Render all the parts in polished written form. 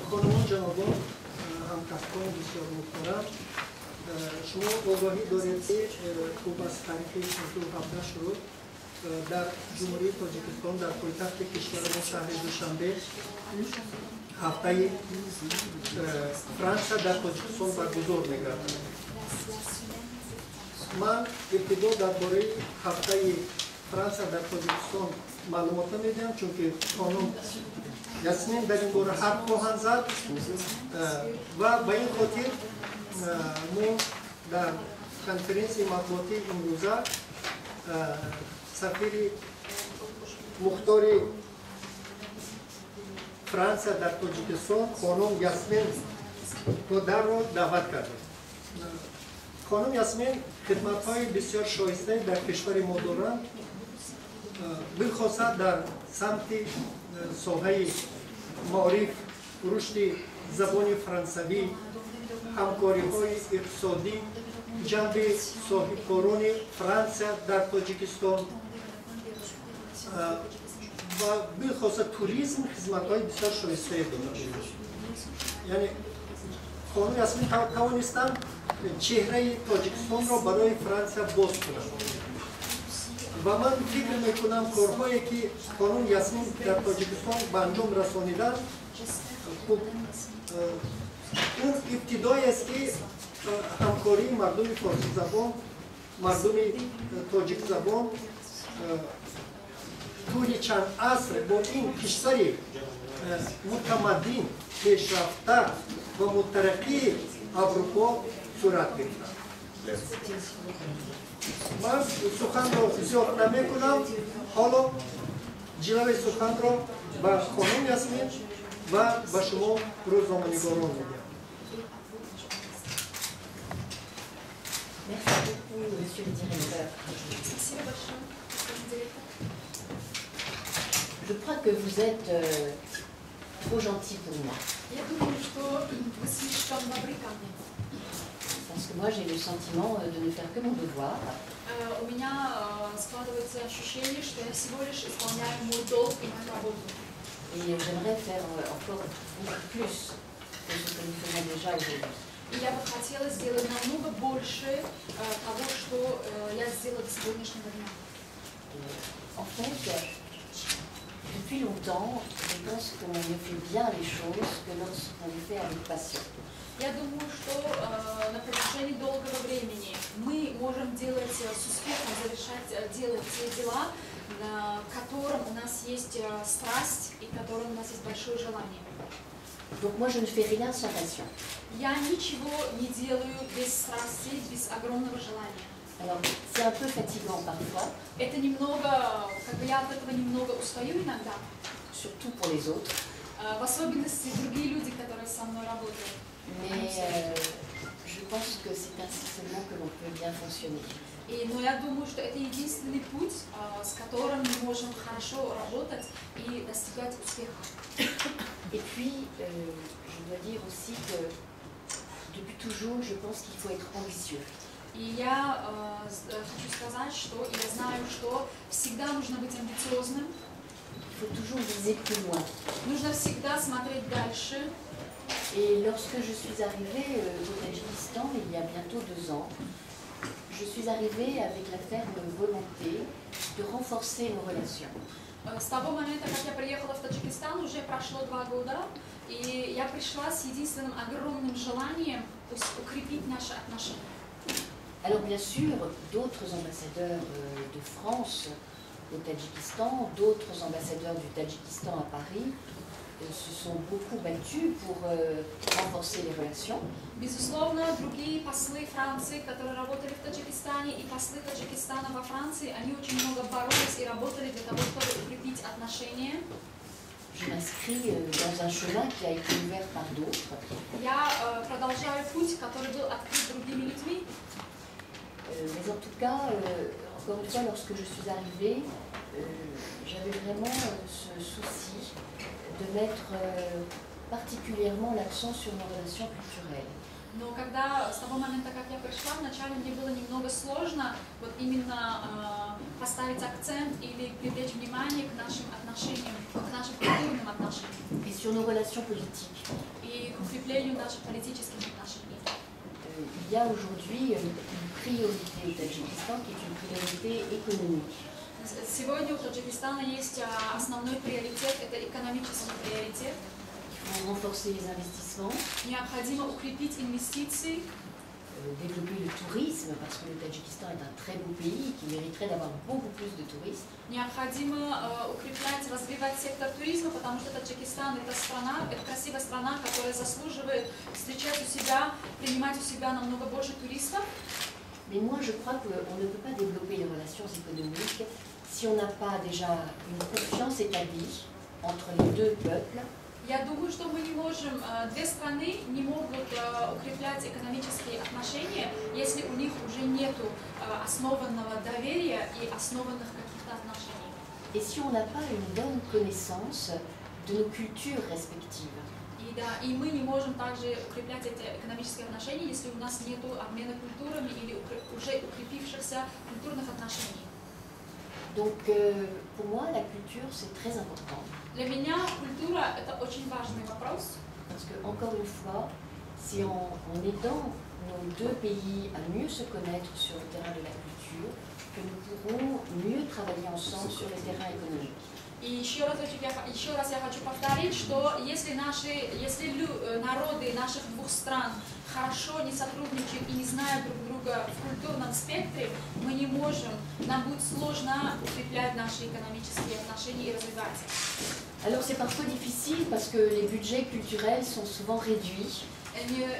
خانمان جنابان همکفان بسیار محترم شما آگاهی دارید که خوب از تاریخ 2017 شروع در جمهوری تاجیکستان در پایتخت کشور ما شهر دوشنبه هفته فرانسه در تاجیکستان برگزار می‌گردد. من ابتدا درباره هفته فرانسه در تاجیکستان معلومات میدم چون که خانم یاسمین در این باره حرف خواهند زد و به این خاطر ما در کنفرانس مطبوعاتی امروزه سفیر مختار فرانسه در تاجیکستان خانم یاسمین تودر را دعوت کردیم. خانم یاسمین خدمت‌های بسیار شایسته در کشور ما دارند، بالخصوص در سمت ساحه معارف، رشد زبان فرانسوی، همکاری‌های اقتصادی، جنب صاحبکاران فرانسه در تاجیکستان و بالخصوص توریسم خدمت‌های بسیار شایسته دارند. یعنی خانم یاسمین توانستند چهره تاجیکستان را برای فرانسه باز کنند و من فکر میکنم کارهایی که خانم یاسمین در تاجیکستان به انجام رسانیدن خب اون ابتدای است که همکاری مردم فارسی زبان، مردم تاجیک زبان طول چند عصر با این کشور متمدن، پیشرفته و مترقی اروپا صورت گرفت. من سخن را زیاد نمیکنم، حالا جلوه سخن را به خانم یاسمین و به شما روزنامه‌نگاران میدم. Merci beaucoup, monsieur le directeur. Je crois que vous êtes trop gentil pour moi. Parce que moi j'ai le sentiment de ne faire que mon devoir. У меня складывается ощущение, что я всего лишь исполняю мой долг и мою работу. Et j'aimerais faire encore beaucoup plus que ce que nous faisons déjà aujourd'hui. И я бы хотела сделать намного больше того, что я сделала до сегодняшнего дня. En fait, depuis longtemps, je pense qu'on ne fait bien les choses que lorsqu'on les fait avec passion. Я думаю, что на протяжении долгого времени мы можем делать с успехом, делать те дела, к которым у нас есть страсть и к которым у нас есть большое желание. Donc moi je ne fais rien sans passion. Я ничего не делаю без страсти, без огромного желания. Alors c'est un peu fatigant parfois. Это немного, как бы я от этого немного устаю иногда. Surtout pour les autres. В особенности другие люди, которые со мной работают. Mais je pense que c'est ainsi seulement que l'on peut bien fonctionner. Но я думаю, что это единственный путь, с которым мы можем хорошо работать и достигать успеха. Et puis, je dois dire aussi que depuis toujours, je pense qu'il faut être ambitieux. И я хочу сказать, что я знаю, что всегда нужно быть амбициозным. Il faut toujours viser plus loin. Нужно всегда смотреть дальше. Et lorsque je suis arrivée au Tadjikistan, il y a bientôt 2 ans, je suis arrivée avec la ferme volonté de renforcer nos relations. С того момента, как я приехала в Таджикистан, уже прошло 2 года, и я пришла с единственным огромным желанием укрепить наши отношения. Alors bien sûr, d'autres ambassadeurs de France au Tadjikistan, d'autres ambassadeurs du Tadjikistan à Paris se sont beaucoup battus pour renforcer les relations. Безусловно, другие послы Франции, которые работали в Таджикистане, и послы Таджикистана во Франции, они очень много боролись и работали для того, чтобы укрепить отношения. Je m'inscris dans un chemin qui a été ouvert par d'autres. Я продолжаю путь, который был открыт другими людьми. Mais en tout cas, encore une fois, lorsque je suis arrivée, j'avais vraiment ce souci de mettre particulièrement l'accent sur nos relations culturelles. Но когда с того момента, как я пришла, вначале мне было немного сложно вот именно поставить акцент или привлечь внимание к нашим отношениям, к нашим культурным отношениям. Et sur nos relations politiques. И к укреплению наших политических отношений. Il y a aujourd'hui une priorité au Tadjikistan qui est une priorité économique. Сегодня у Таджикистана есть основной приоритет, это экономический приоритет. Il faut renforcer les investissements, Необходимо укрепить инвестиции, développer le tourisme, parce que le Tadjikistan est un très beau pays qui mériterait d'avoir beaucoup plus de touristes. необходимо укреплять, развивать сектор туризма, потому что Таджикистан это страна, это красивая страна, которая заслуживает встречать у себя, принимать у себя намного больше туристов. Mais moi, je crois qu'on ne peut pas développer les relations économiques si on n'a pas déjà une confiance établie entre les deux peuples. Я думаю, что мы не можем, две страны не могут укреплять экономические отношения, если у них уже нет основанного доверия и основанных каких-то отношений. Et si on n'a pas une bonne connaissance de nos cultures respectives. И мы не можем также укреплять эти экономические отношения, если у нас нет обмена культурами или уже укрепившихся культурных отношений. Donc, pour moi, la culture, c'est très important. Для меня культура – это очень важный вопрос. Parce que, encore une fois, c'est en aidant nos deux pays à mieux se connaître sur le terrain de la culture que nous pourrons mieux travailler ensemble sur le terrain économique. И еще раз я хочу повторить, что если народы наших двух стран хорошо не сотрудничают и не знают друг друга в культурном спектре, мы не можем, нам будет сложно укреплять наши экономические отношения и развивать их. Alors c'est parfois difficile parce que les budgets culturels sont souvent réduits.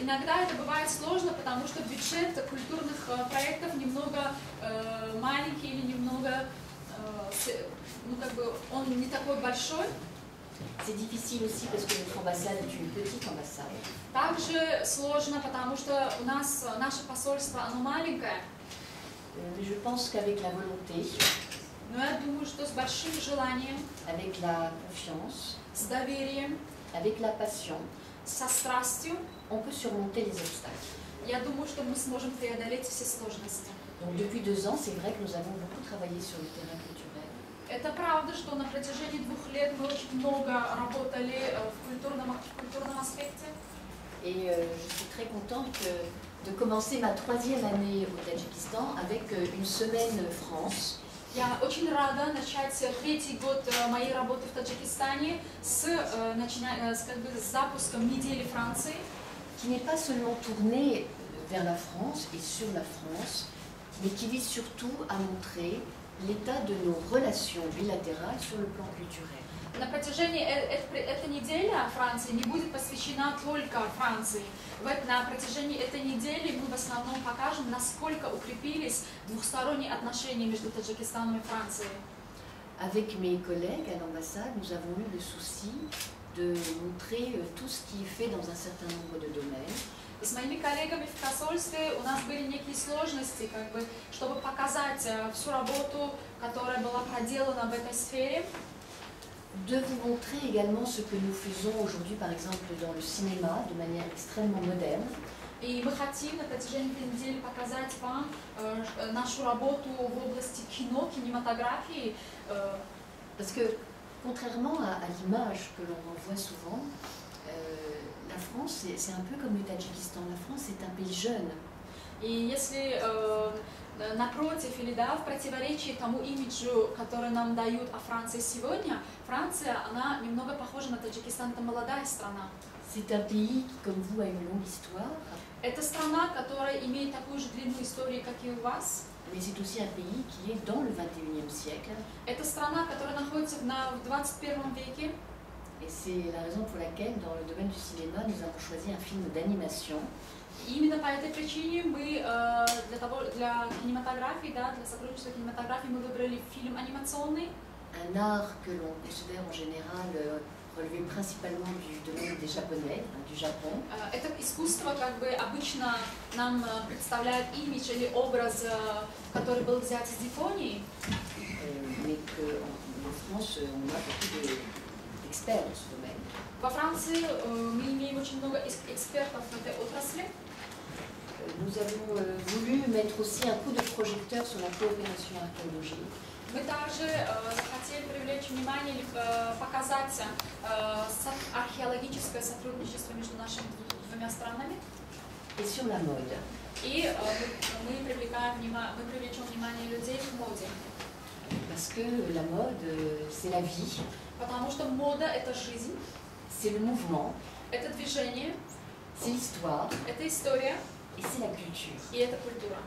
Иногда это бывает сложно, потому что бюджет культурных проектов немного маленький или немного, ну как бы, он не такой большой. C'est difficile aussi parce que notre ambassade est une petite ambassade. Также сложно, потому что у нас наше посольство, оно маленькое. Mais je pense qu'avec la volonté, Но я думаю, что с большим желанием, avec la confiance, с доверием, avec la passion, со страстью, on peut surmonter les obstacles. я думаю, что мы сможем преодолеть все сложности. Donc depuis 2 ans, c'est vrai que nous avons beaucoup travaillé sur le terrain culturel. Это правда, что на протяжении 2 лет мы очень много работали в культурном аспекте. Et je suis très contente de commencer ma 3e année au Tadjikistan avec une semaine France. Я очень рада начать 3-й год моей работы в Таджикистане с запуском недели Франции, Qui n'est pas seulement tournée vers la France et sur la France, mais qui vise surtout à montrer l'état de nos relations bilatérales sur le plan culturel. На протяжении этой недели Франции не будет посвящена только Франции. На протяжении этой недели мы в основном покажем, насколько укрепились двухсторонние отношения между Таджикистаном и Францией. Avec mes collègues à l'ambassade, nous avons eu le souci de montrer tout ce qui est fait dans un certain nombre de domaines. С моими коллегами в посольстве у нас были некие сложности, чтобы показать всю работу, которая была проделана в этой сфере. De vous montrer également ce que nous faisons aujourd'hui, par exemple, dans le cinéma, de manière extrêmement moderne. И мы хотим на протяжении этой недели показать вам нашу работу в области кино, кинематографии. Parce que, contrairement à l'image que l'on renvoie souvent, la France, c'est un peu comme le Tadjikistan. La France est un pays jeune. И если напротив или в противоречии тому имиджу, который нам дают о Франции сегодня, Франция, она немного похожа на Таджикистан, это молодая страна. C'est un pays qui, comme vous, a une longue histoire. Это страна, которая имеет такую же длинную историю, как и у вас. Mais c'est aussi un pays qui est dans le 21e siècle. Это страна, которая находится в 21 веке. Et c'est la raison pour laquelle, dans le domaine du cinéma, nous avons choisi un film d'animation. И именно по этой причине мы для кинематографии, для сотрудничества кинематографии мы выбрали фильм анимационный. Un art que l'on considère en général relevé principalement du domaine des Japonais, du Japon. Это искусство обычно нам представляет имидж или образ, который был взят из Японии. Mais qu'en France, on a beaucoup d'experts dans ce domaine. Во Франции мы имеем очень много экспертов в этой отрасли. Nous avons voulu mettre aussi un coup de projecteur sur la coopération archéologique. Мы также захотели привлечь внимание или показать археологическое сотрудничество между нашими двумя странами. Et sur la mode. И мы привлечем внимание людей к моде. Parce que la mode, c'est la vie. Потому что мода – это жизнь. C'est le mouvement. Это движение. C'est l'histoire. Это история. Et c'est la culture. И это культура.